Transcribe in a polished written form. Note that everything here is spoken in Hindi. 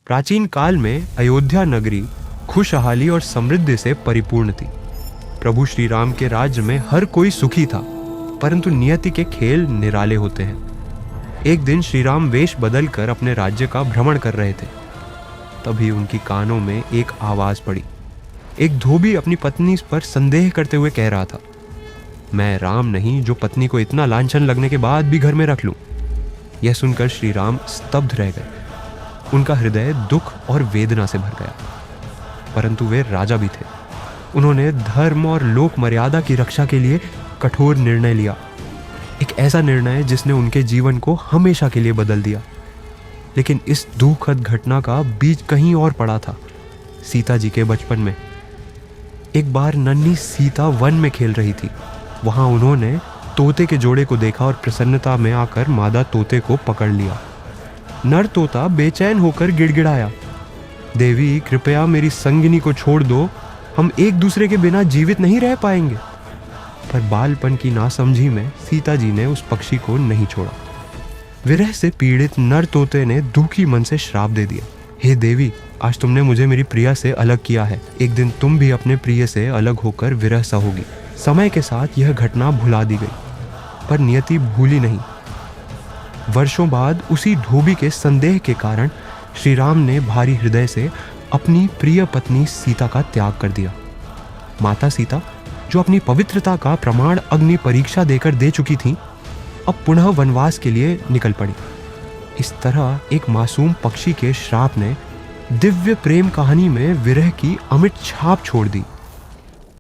प्राचीन काल में अयोध्या नगरी खुशहाली और समृद्धि से परिपूर्ण थी। प्रभु श्री राम के राज्य में हर कोई सुखी था, परंतु नियति के खेल निराले होते हैं। एक दिन श्री राम वेश बदलकर अपने राज्य का भ्रमण कर रहे थे। तभी उनकी कानों में एक आवाज पड़ी। एक धोबी अपनी पत्नी पर संदेह करते हुए कह रहा था, मैं राम नहीं जो पत्नी को इतना लांछन लगने के बाद भी घर में रख लूं। यह सुनकर श्री राम स्तब्ध रह गए। उनका हृदय दुख और वेदना से भर गया। परंतु वे राजा भी थे। उन्होंने धर्म और लोक मर्यादा की रक्षा के लिए कठोर निर्णय लिया, एक ऐसा निर्णय जिसने उनके जीवन को हमेशा के लिए बदल दिया। लेकिन इस दुखद घटना का बीज कहीं और पड़ा था, सीता जी के बचपन में। एक बार नन्ही सीता वन में खेल रही थी। वहां उन्होंने तोते के जोड़े को देखा और प्रसन्नता में आकर मादा तोते को पकड़ लिया। नर तोता बेचैन होकर गिड़गिड़ाया, देवी कृपया मेरी संगिनी को छोड़ दो, हम एक दूसरे के बिना जीवित नहीं रह पाएंगे। पर बालपन की नासमझी में सीता जी ने उस पक्षी को नहीं छोड़ा। विरह से पीड़ित नर तोते ने दुखी मन से श्राप दे दिया, हे देवी, आज तुमने मुझे मेरी प्रिया से अलग किया है। एक दिन तुम भी अपने प्रिय से अलग होकर विरह सहोगी। समय के साथ यह घटना भुला दी गई, पर नियति भूली नहीं। वर्षों बाद उसी धोबी के संदेह के कारण श्री राम ने भारी हृदय से अपनी प्रिय पत्नी सीता का त्याग कर दिया। माता सीता, जो अपनी पवित्रता का प्रमाण अग्नि परीक्षा देकर दे चुकी थीं, अब पुनः वनवास के लिए निकल पड़ी। इस तरह एक मासूम पक्षी के श्राप ने दिव्य प्रेम कहानी में विरह की अमिट छाप छोड़ दी।